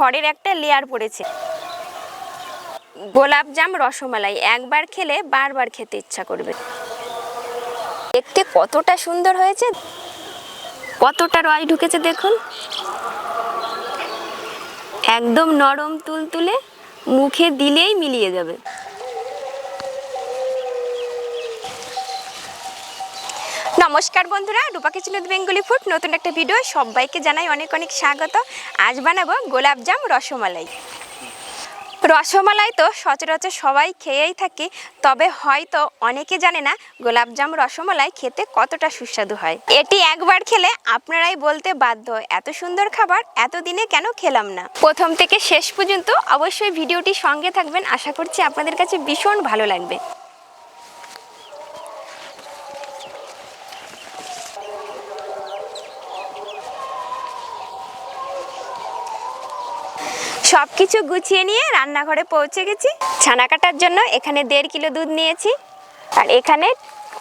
সরের একটা লেয়ার পড়েছে। গোলাপজাম রসমালাই একবার খেলে বারবার খেতে ইচ্ছা করবে। দেখতে কতটা সুন্দর হয়েছে, কতটা রস ঢুকেছে দেখুন, একদম নরম তুলতুলে, মুখে দিলেই মিলিয়ে যাবে। নমস্কার বন্ধুরা, রূপা কিচেন উইথ বেঙ্গলি ফুড নতুন একটা ভিডিও সবাইকে জানাই অনেক অনেক স্বাগত। আজ বানাবো গোলাপজাম রসমালাই। রসমালাই তো সচরাচর সবাই খেয়েই থাকি, তবে হয়তো অনেকে জানে না গোলাপজাম রসমালাই খেতে কতটা সুস্বাদু হয়। এটি একবার খেলে আপনারাই বলতে বাধ্য, এত সুন্দর খাবার এতদিনে কেন খেলাম না। প্রথম থেকে শেষ পর্যন্ত অবশ্যই ভিডিওটি সঙ্গে থাকবেন, আশা করছি আপনাদের কাছে ভীষণ ভালো লাগবে। সবকিছু গুছিয়ে নিয়ে রান্নাঘরে পৌঁছে গেছি। ছানা কাটার জন্য এখানে 1.5 কিলো দুধ নিয়েছি, আর এখানে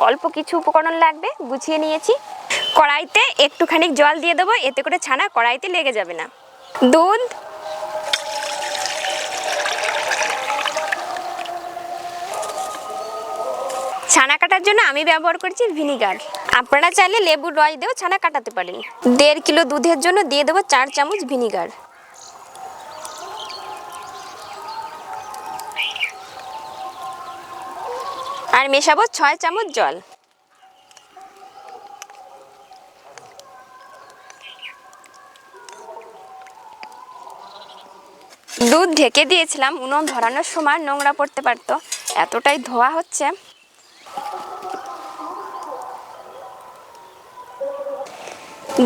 অল্প কিছু উপকরণ লাগবে গুছিয়ে নিয়েছি। কড়াইতে একটুখানি জল দিয়ে দেবো, এতে করে ছানা কড়াইতে লেগে যাবে না। দুধ, ছানা কাটার জন্য আমি ব্যবহার করছি ভিনিগার, আপনারা চাইলে লেবুর রস দিয়েও ছানা কাটাতে পারেন। 1.5 কিলো দুধের জন্য দিয়ে দেবো 4 চামচ ভিনিগার। আর মেশাবো 6 চামচ জল। দুধ ঢেকে দিয়েছিলাম, উনুন ধরানোর সময় নোংরা পড়তে পারতো, এতটাই ধোয়া হচ্ছে।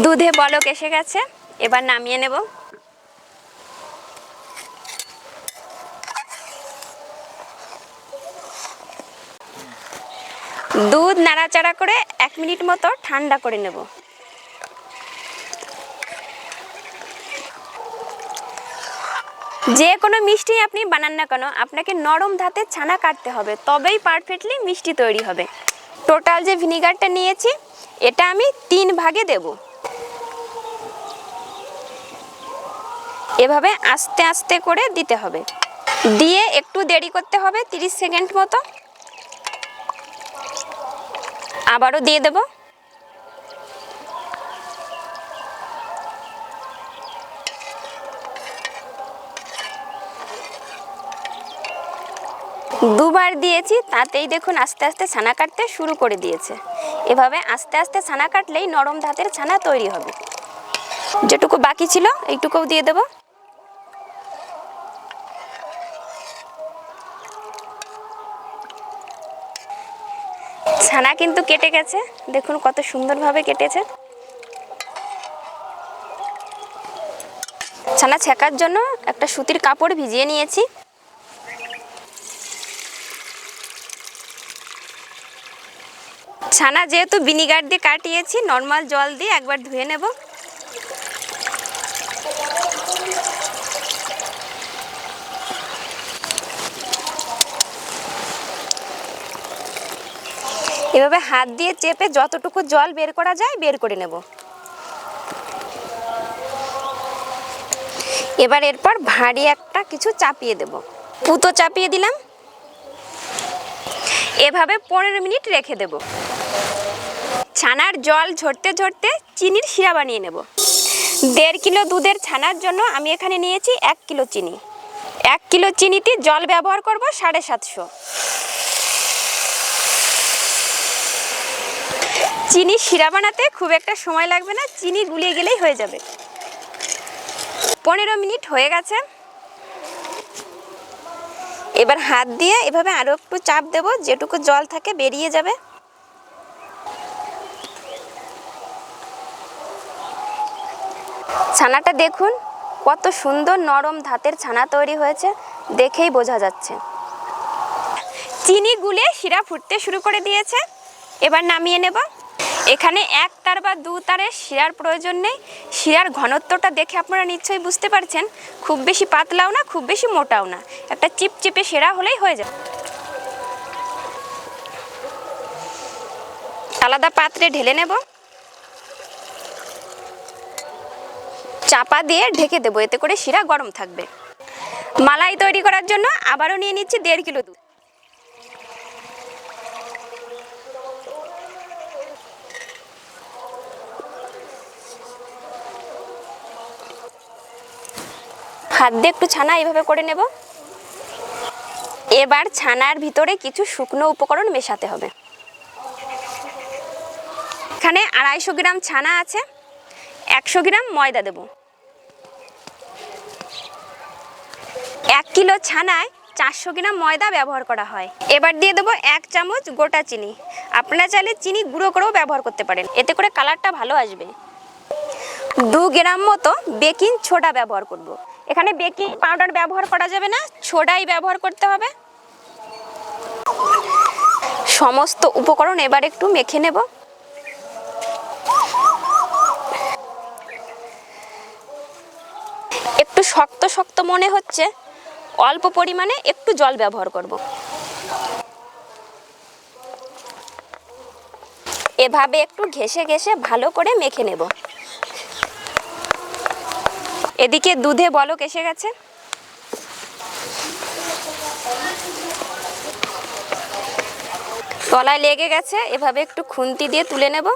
দুধে বলক এসে গেছে, এবার নামিয়ে নেব। দুধ নাড়াচাড়া করে 1 মিনিট মতো ঠান্ডা করে নেব। যে কোনো মিষ্টি আপনি বানান না কেন, আপনাকে নরম ধাতে ছানা কাটতে হবে, তবেই পারফেক্টলি মিষ্টি তৈরি হবে। টোটাল যে ভিনিগারটা নিয়েছি এটা আমি 3 ভাগে দেব। এভাবে আস্তে আস্তে করে দিতে হবে, দিয়ে একটু দেরি করতে হবে 30 সেকেন্ড মতো। আবারও দিয়ে দেব। দুবার দিয়েছি, তাতেই দেখুন আস্তে আস্তে ছানা কাটতে শুরু করে দিয়েছে। এভাবে আস্তে আস্তে ছানা কাটলেই নরম ধাতের ছানা তৈরি হবে। যেটুকু বাকি ছিল এইটুকুও দিয়ে দেব। ছানা কিন্তু কেটে গেছে, দেখুন কত সুন্দরভাবে কেটেছে। ছানা ছেঁকার জন্য একটা সুতির কাপড় ভিজিয়ে নিয়েছি। ছানা যেহেতু ভিনিগার দিয়ে কাটিয়েছি, নর্মাল জল দিয়ে একবার ধুয়ে নেব। এভাবে হাত দিয়ে চেপে যতটুকু জল বের করা যায় বের করে নেব। এরপর ভারী একটা কিছু চাপিয়ে দেব, পুতো চাপিয়ে দিলাম। এভাবে 15 মিনিট রেখে দেব। ছানার জল ঝরতে ঝরতে চিনির শিরা বানিয়ে নেব। 1.5 কিলো দুধের ছানার জন্য আমি এখানে নিয়েছি 1 কিলো চিনি। 1 কিলো চিনিতে জল ব্যবহার করব 750। চিনি শিরা বানাতে খুব একটা সময় লাগবে না, চিনি গুলিয়ে গেলেই হয়ে যাবে। 15 মিনিট হয়ে গেছে। এবার হাত দিয়ে এভাবে আরো একটু চাপ দেব, যেটুকু জল থাকে বেরিয়ে যাবে। ছানাটা দেখুন কত সুন্দর নরম ধাতের ছানা তৈরি হয়েছে, দেখেই বোঝা যাচ্ছে। চিনি গুলে শিরা ফুটতে শুরু করে দিয়েছে, এবার নামিয়ে নেব। এখানে 1 তার বা 2 তারের শিরার প্রয়োজন নেই। শিরার ঘনত্বটা দেখে আপনারা নিশ্চয়ই বুঝতে পারছেন, খুব বেশি পাতলাও না, খুব বেশি মোটাও না, একটা চিপচিপে শিরা হলেই হয়ে যাবে। আলাদা পাত্রে ঢেলে নেব। চাপা দিয়ে ঢেকে দেবো, এতে করে শিরা গরম থাকবে। মালাই তৈরি করার জন্য আবারও নিয়ে নিচ্ছি 1.5 কিলো দুধ। হাত দিয়ে একটু ছানা এইভাবে করে নেব। এবার ছানার ভিতরে কিছু শুকনো উপকরণ মেশাতে হবে। এখানে 250 গ্রাম ছানা আছে, 100 গ্রাম ময়দা দেব। 1 কিলো ছানায় 400 গ্রাম ময়দা ব্যবহার করা হয়। এবার দিয়ে দেবো 1 চামচ গোটা চিনি। আপনারা চাইলে চিনি গুঁড়ো করেও ব্যবহার করতে পারেন, এতে করে কালারটা ভালো আসবে। 2 গ্রাম মতো বেকিং সোডা ব্যবহার করব। এখানে বেকিং পাউডার ব্যবহার করা যাবে না, সোডাই ব্যবহার করতে হবে। সমস্ত উপকরণ এবার একটু মেখে নেব। একটু শক্ত শক্ত মনে হচ্ছে, অল্প পরিমাণে একটু জল ব্যবহার করব। এভাবে একটু ঘেঁষে ঘেঁষে ভালো করে মেখে নেব। এদিকে দুধে বলক এসে গেছে। তলায় লেগে গেছে, এভাবে একটু খুন্তি দিয়ে তুলে নেব।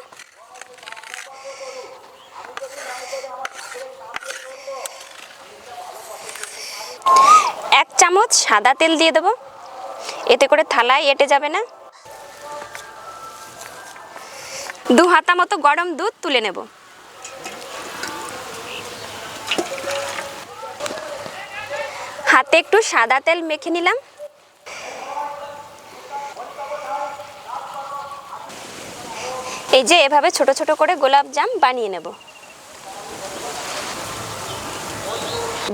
এক চামচ সাদা তেল দিয়ে দেব, এতে করে থালায় এঁটে যাবে না। 2 হাতা মতো গরম দুধ তুলে নেব। হাতে একটু সাদা তেল মেখে নিলাম। এই যে এভাবে ছোট ছোট করে গোলাপ জাম বানিয়ে নেব।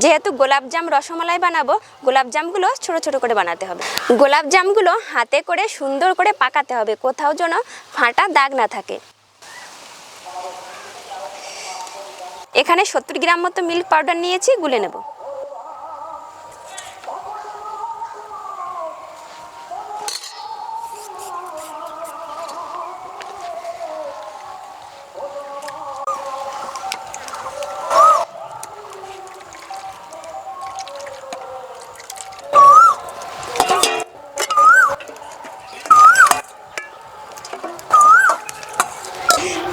যেহেতু গোলাপ জাম রসমালাই বানাবো, গোলাপ জামগুলো ছোট ছোট করে বানাতে হবে। গোলাপ জামগুলো হাতে করে সুন্দর করে পাকাতে হবে, কোথাও যেন ফাটা দাগ না থাকে। এখানে 70 গ্রাম মতো মিল্ক পাউডার নিয়েছি, গুলে নেব।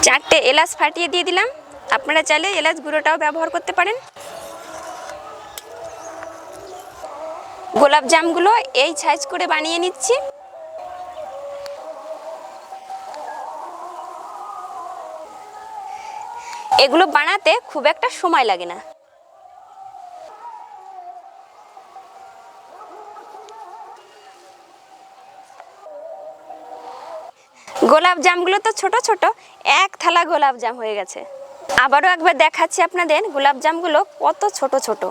চারটে এলাচ ফাটিয়ে দিয়ে দিলাম, আপনারা চাইলে এলাচ গুঁড়োটাও ব্যবহার করতে পারেন। গোলাপ জামগুলো এই সাইজ করে বানিয়ে নিচ্ছি। এগুলো বানাতে খুব একটা সময় লাগে না। গোলাপ জামগুলো তো ছোট ছোট, এক থালা গোলাপ জাম হয়ে গেছে। আবারও একবার দেখাচ্ছি আপনাদের গোলাপ জামগুলো কত ছোট ছোট।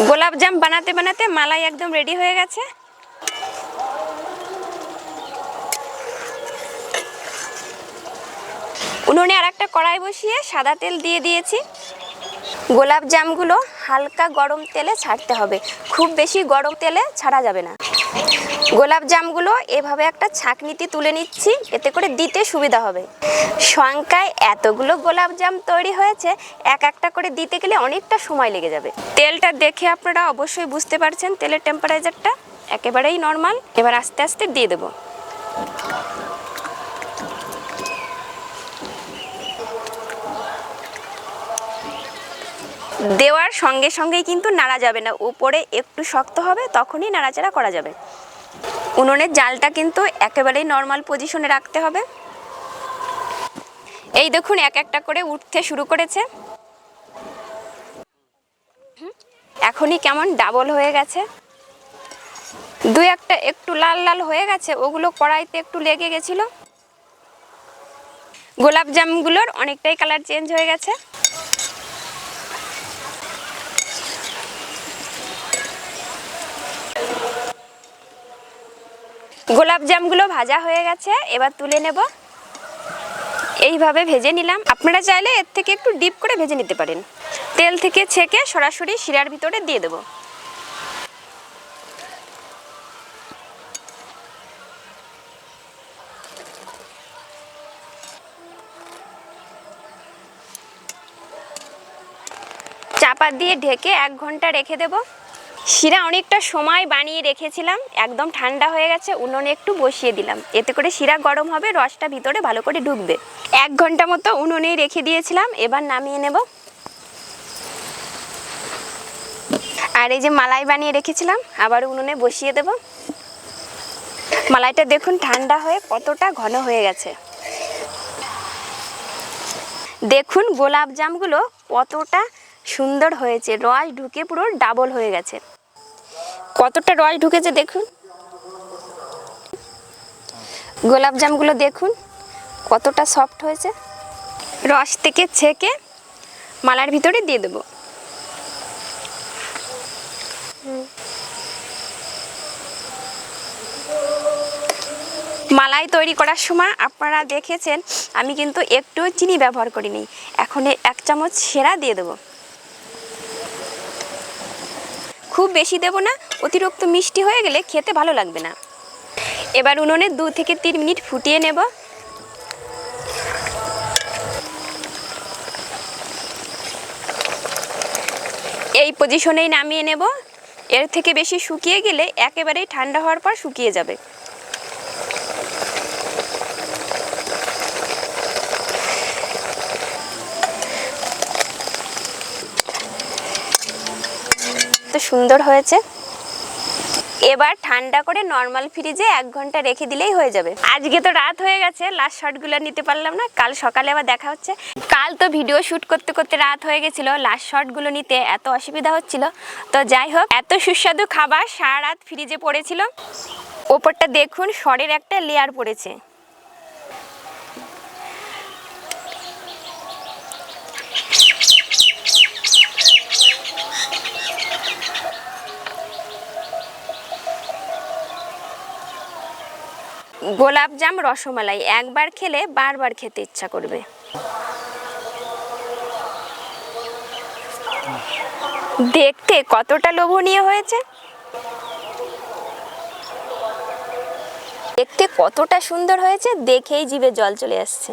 গোলাপ জাম বানাতে বানাতে মালাই একদম রেডি হয়ে গেছে। উনুনে আর একটা কড়াই বসিয়ে সাদা তেল দিয়ে দিয়েছি। গোলাপ জামগুলো হালকা গরম তেলে ছাড়তে হবে, খুব বেশি গরম তেলে ছাড়া যাবে না। গোলাপ জামগুলো এভাবে একটা ছাঁকনিতে তুলে নিচ্ছি, এতে করে দিতে সুবিধা হবে। সংখ্যায় এতগুলো গোলাপ জাম তৈরি হয়েছে, এক একটা করে দিতে গেলে অনেকটা সময় লেগে যাবে। তেলটা দেখে আপনারা অবশ্যই বুঝতে পারছেন তেলের টেম্পারেচারটা একেবারেই নর্মাল। এবার আস্তে আস্তে দিয়ে দেব। দেওয়ার সঙ্গে সঙ্গেই কিন্তু নাড়া যাবে না, উপরে একটু শক্ত হবে, তখনই নাড়াচাড়া করা যাবে। উনুনের জালটা কিন্তু একেবারেই নর্মাল পজিশনে রাখতে হবে। এই দেখুন এক একটা করে উঠতে শুরু করেছে। এখনই কেমন ডাবল হয়ে গেছে। দুই একটা একটু লাল লাল হয়ে গেছে, ওগুলো কড়াইতে একটু লেগে গেছিল। গোলাপ জামগুলোর অনেকটাই কালার চেঞ্জ হয়ে গেছে। গোলাপ জামগুলো ভাজা হয়ে গেছে, এবার তুলে নেব। এইভাবে ভেজে নিলাম। আপনারা চাইলে এর থেকে একটু ডিপ করে ভেজে নিতে পারেন। তেল থেকে ছেঁকে সরাসরি শিরার ভিতরে দিয়ে দেব। চাপা দিয়ে ঢেকে 1 ঘন্টা রেখে দেব। শিরা অনেকটা সময় বানিয়ে রেখেছিলাম, একদম ঠান্ডা হয়ে গেছে। উনুনে একটু বসিয়ে দিলাম, এতে করে শিরা গরম হবে, রসটা ভিতরে ভালো করে ঢুকবে। 1 ঘন্টা মতো উনুনেই রেখে দিয়েছিলাম, এবার নামিয়ে নেব। আর এই যে মালাই বানিয়ে রেখেছিলাম, আবার উনুনে বসিয়ে দেব। মালাইটা দেখুন ঠান্ডা হয়ে কতটা ঘন হয়ে গেছে। দেখুন গোলাপ জামগুলো কতটা সুন্দর হয়েছে, রস ঢুকে পুরো ডাবল হয়ে গেছে। কতটা রস ঢুকেছে দেখুন। গোলাপ জামগুলো দেখুন কতটা সফট হয়েছে। রস থেকে ছেঁকে মালার ভিতরে দিয়ে দেব। মালাই তৈরি করার সময় আপনারা দেখেছেন আমি কিন্তু একটু চিনি ব্যবহার করিনি। এখন 1 চামচ সেরা দিয়ে দেব। খুব বেশি দেব না, অতিরিক্ত মিষ্টি হয়ে গেলে খেতে ভালো লাগবে না। এবার উনুনে 2 থেকে 3 মিনিট ফুটিয়ে নেব। এই পজিশনেই নামিয়ে নেব। এর থেকে বেশি শুকিয়ে গেলে একেবারেই ঠান্ডা হওয়ার পর শুকিয়ে যাবে। তো সুন্দর হয়েছে। এবার ঠান্ডা করে নর্মাল ফ্রিজে 1 ঘন্টা রেখে দিলেই হয়ে যাবে। আজকে তো রাত হয়ে গেছে, লাস্ট শটগুলো নিতে পারলাম না, কাল সকালে আবার দেখা হচ্ছে। কাল তো ভিডিও শ্যুট করতে করতে রাত হয়ে গেছিল, লাস্ট শটগুলো নিতে এত অসুবিধা হচ্ছিল। তো যাই হোক, এত সুস্বাদু খাবার সারা রাত ফ্রিজে পড়েছিল। ওপরটা দেখুন সরের একটা লেয়ার পড়েছে। গোলাপ জাম রসমালাই একবার খেলে বারবার খেতে ইচ্ছা করবে। দেখতে কতটা লোভনীয় হয়েছে, দেখতে কতটা সুন্দর হয়েছে, দেখেই জিভে জল চলে আসছে।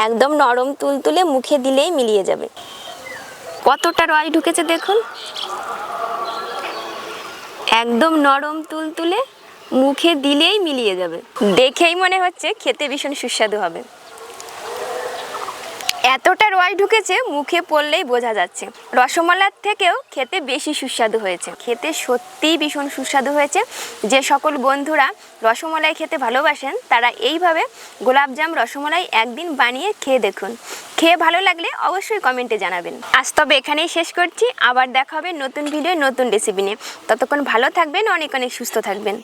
একদম নরম তুলতুলে, মুখে দিলেই মিলিয়ে যাবে। কতটা রস ঢুকেছে দেখুন, একদম নরম তুলতুলে, মুখে দিলেই মিলিয়ে যাবে। দেখেই মনে হচ্ছে খেতে ভীষণ সুস্বাদু হবে। এতটা রস ঢুকেছে মুখে পড়লেই বোঝা যাচ্ছে। রসমালাইর থেকেও খেতে বেশি সুস্বাদু হয়েছে, খেতে সত্যিই ভীষণ সুস্বাদু হয়েছে। যে সকল বন্ধুরা রসমালাই খেতে ভালোবাসেন তারা এইভাবে গোলাপজাম রসমালাই একদিন বানিয়ে খেয়ে দেখুন। খেয়ে ভালো লাগলে অবশ্যই কমেন্টে জানাবেন। আজ তবে এখানেই শেষ করছি, আবার দেখা হবে নতুন ভিডিও নতুন রেসিপি নিয়ে। ততক্ষণ ভালো থাকবেন, অনেক অনেক সুস্থ থাকবেন।